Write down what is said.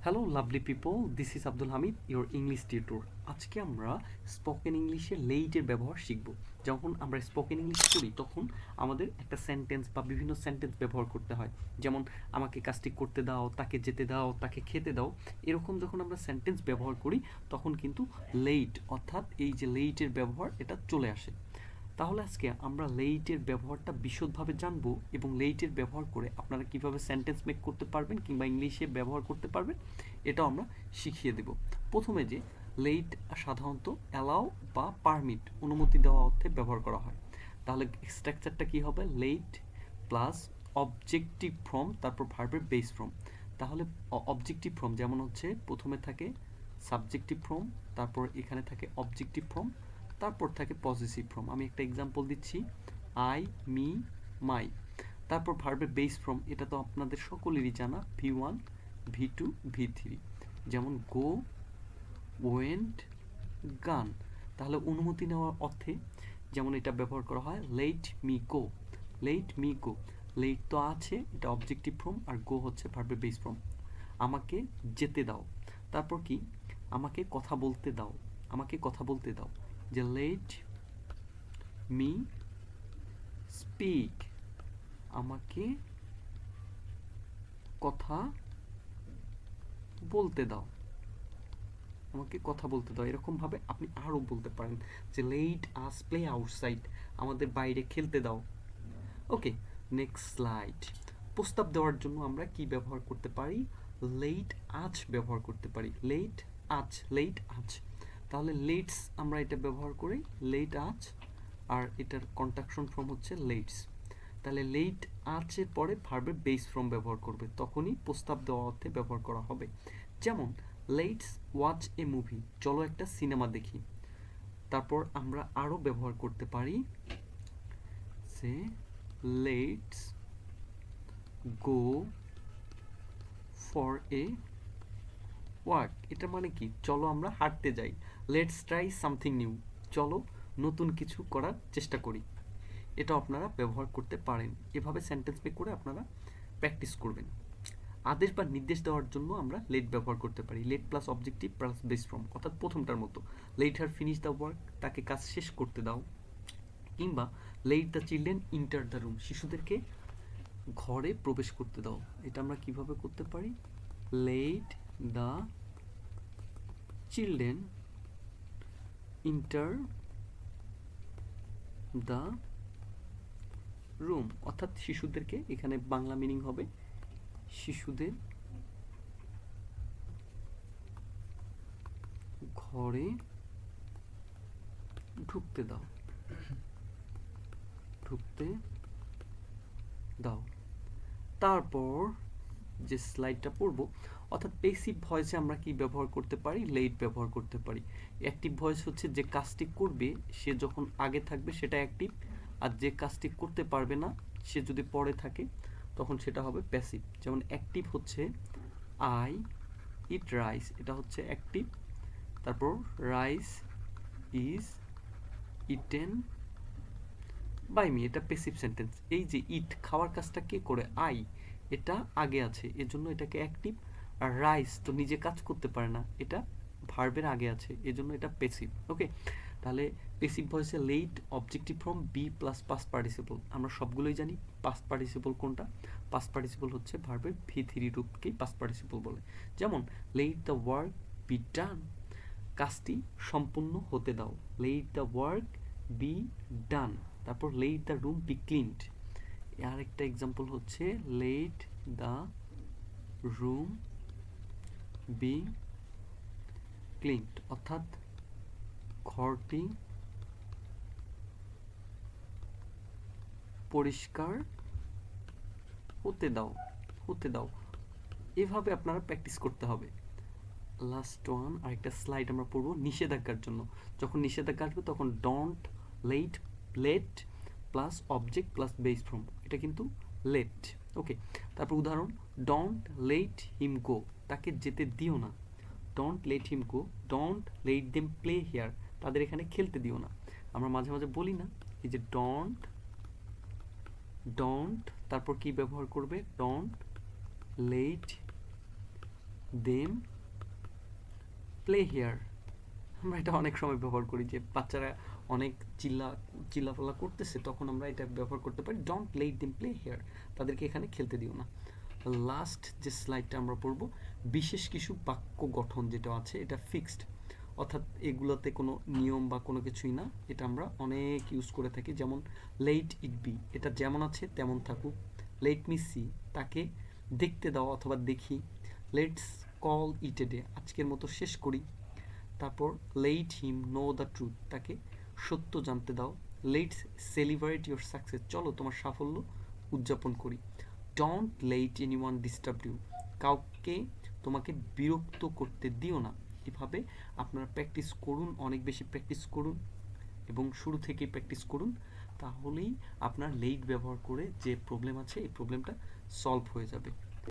Hello lovely people, this is Abdul Hamid, your English tutor. আজকে আমরা spoken ইংলিশে লেইটের ব্যবহার শিখব। যখন আমরা স্পোকেন ইংলিশ করি তখন আমাদের একটা সেন্টেন্স বা বিভিন্ন সেন্টেন্স ব্যবহার করতে হয়। যেমন আমাকে কাজটি করতে দাও, তাকে যেতে দাও, তাকে খেতে দাও, এরকম যখন আমরা সেন্টেন্স ব্যবহার করি তখন কিন্তু লেইট অর্থাৎ এই যে লেইটের ব্যবহার এটা চলে আসে। তাহলে আজকে আমরা লেইটের ব্যবহারটা বিশদভাবে জানবো এবং লেইটের ব্যবহার করে আপনারা কিভাবে সেন্টেন্স মেক করতে পারবেন কিংবা ইংলিশে ব্যবহার করতে পারবেন এটাও আমরা শিখিয়ে দেব। প্রথমে যে লেইট সাধারণত অ্যালাউ বা পারমিট অনুমতি দেওয়া অর্থে ব্যবহার করা হয়। তাহলে স্ট্রাকচারটা কি হবে? লেইট প্লাস অবজেক্টিভ ফর্ম, তারপর ভার্বের বেস ফর্ম। তাহলে অবজেক্টিভ ফর্ম যেমন হচ্ছে প্রথমে থাকে সাবজেক্টিভ ফর্ম, তারপর এখানে থাকে অবজেক্টিভ ফর্ম, তারপর থাকে পজিটিভ ফর্ম। আমি একটা এক্সাম্পল দিচ্ছি, আই, মি, মাই। তারপর ভার্বের বেস ফর্ম, এটা তো আপনাদের সকলেরই জানা, V1, V2, V3। যেমন গো, ওয়েন্ট, গান। তাহলে অনুমতি নেওয়ার অর্থে যেমন এটা ব্যবহার করা হয়, let me go, let me go. Let তো আছে, এটা অবজেক্টিভ ফর্ম, আর গো হচ্ছে ভার্বের বেস ফর্ম। আমাকে যেতে দাও। তারপর কি? আমাকে কথা বলতে দাও, আমাকে কথা বলতে দাও, যে লেট মি স্পিক, আমাকে কথা বলতে দাও, আমাকে কথা বলতে দাও। এরকমভাবে আপনি আরও বলতে পারেন যে লেট আস প্লে আউটসাইড, আমাদের বাইরে খেলতে দাও। ওকে, নেক্সট স্লাইড। প্রস্তাব দেওয়ার জন্য আমরা কি ব্যবহার করতে পারি? লেট আজ ব্যবহার করতে পারি, লেট আজ, লেট আজ। তাহলে লেটস আমরা এটা ব্যবহার করি, লেট আজ, আর এটার কন্ট্রাকশন ফর্ম হচ্ছে লেটস। তাহলে লেট আজের পরে ভার্বের বেস ফর্ম ব্যবহার করবে, তখনই প্রস্তাব দেওয়া অর্থে ব্যবহার করা হবে। যেমন লেটস ওয়াচ এ মুভি, চলো একটা সিনেমা দেখি। তারপর আমরা আরও ব্যবহার করতে পারি সে let's go for a walk. এটা মানে কি? চলো আমরা হাঁটতে যাই। লেটস ট্রাই সামথিং নিউ, চলো নতুন কিছু করার চেষ্টা করি। এটা আপনারা ব্যবহার করতে পারেন। এভাবে সেন্টেন্স মেক করে আপনারা প্র্যাকটিস করবেন। আদেশ বা নির্দেশ দেওয়ার জন্য আমরা লেট ব্যবহার করতে পারি, let plus objective plus base form, অর্থাৎ প্রথমটার মতো let her finish the work, তাকে কাজ শেষ করতে দাও। কিংবা let the children enter the room, শিশুদেরকে ঘরে প্রবেশ করতে দাও। এটা আমরা কিভাবে করতে পারি? Let the children enter the room, অর্থাৎ শিশুদেরকে, এখানে বাংলা মিনিং হবে শিশুদের ঘরে ঢুকতে দাও, ঢুকতে দাও। তারপর যে স্লাইডটা পড়ব, অর্থাৎ পেসিভ ভয়েসে আমরা কি ব্যবহার করতে পারি? লেট ব্যবহার করতে পারি। অ্যাক্টিভ ভয়েস হচ্ছে যে কাজটি করবে সে যখন আগে থাকবে সেটা অ্যাক্টিভ, আর যে কাজটি করতে পারবে না সে যদি পরে থাকে তখন সেটা হবে প্যাসিভ। যেমন অ্যাক্টিভ হচ্ছে আই ইট রাইস, এটা হচ্ছে অ্যাক্টিভ। তারপর rice is eaten by me, এটা প্যাসিভ সেন্টেন্স। এই যে ইট খাওয়ার কাজটা কে করে? আই, এটা আগে আছে এজন্য এটাকে অ্যাক্টিভ। আর রাইস তো নিজে কাজ করতে পারে না, এটা ভার্বের আগে আছে এজন্য এটা প্যাসিভ। ওকে, তাহলে প্যাসিভ ভয়েসে let objective form be plus past participle. আমরা সবগুলোই জানি পাস্ট পার্টিসিপল কোনটা। পাস্ট পার্টিসিপল হচ্ছে ভার্বের V3 রূপকেই পাস্ট পার্টিসিপল বলে। যেমন let the work be done, কাজটি সম্পূর্ণ হতে দাও, let the work be done. তারপর let the room be cleaned, আর একটা এক্সাম্পল হচ্ছে let the room be cleaned, অর্থাৎ ঘরটি পরিষ্কার হতে দাও, হতে দাও। এভাবে আপনারা প্র্যাকটিস করতে হবে। লাস্ট ওয়ান, আরেকটা স্লাইড আমরা পড়বো নিষেধাজ্ঞার জন্য। যখন নিষেধাজ্ঞা আসবে তখন don't let, let plus object plus base form, এটা কিন্তু লেট। ওকে, তারপর উদাহরণ, ডোন্ট লেট হিম গো, তাকে যেতে দিও না। Don't let him go, don't let them play here, তাদের এখানে খেলতে দিও না। আমরা মাঝে মাঝে বলি না এই যে ডোন্ট, ডোন্ট, তারপর কি ব্যবহার করবে? Don't let them play here. আমরা এটা অনেক সময় ব্যবহার করি যে বাচ্চারা অনেক চিল্লাপাল্লা করতেছে, তখন আমরা এটা ব্যবহার করতে পারি, don't let them play here, তাদেরকে এখানে খেলতে দিও না। লাস্ট যে স্লাইডটা আমরা পড়ব, বিশেষ কিছু বাক্য গঠন যেটা আছে এটা ফিক্সড, অর্থাৎ এগুলোতে কোনো নিয়ম বা কোনো কিছুই না, এটা আমরা অনেক ইউজ করে থাকি। যেমন লেট ইট বি, এটা যেমন আছে তেমন থাকুক। লেট মি সি, তাকে দেখতে দাও অথবা দেখি। Let's call it a day, আজকের মতো শেষ করি। তারপর let him know the truth, তাকে সত্য জানতে দাও। লেটস সেলিব্রেট ইউর সাকসেস, চলো তোমার সাফল্য উদযাপন করি। Don't let anyone disturb you, কাউকে তোমাকে বিরক্ত করতে দিও না। এভাবে আপনারা প্র্যাকটিস করুন, অনেক বেশি প্র্যাকটিস করুন এবং শুরু থেকেই প্র্যাকটিস করুন, তাহলেই আপনার লেট ব্যবহার করে যে প্রবলেম আছে এই প্রবলেমটা সলভ হয়ে যাবে।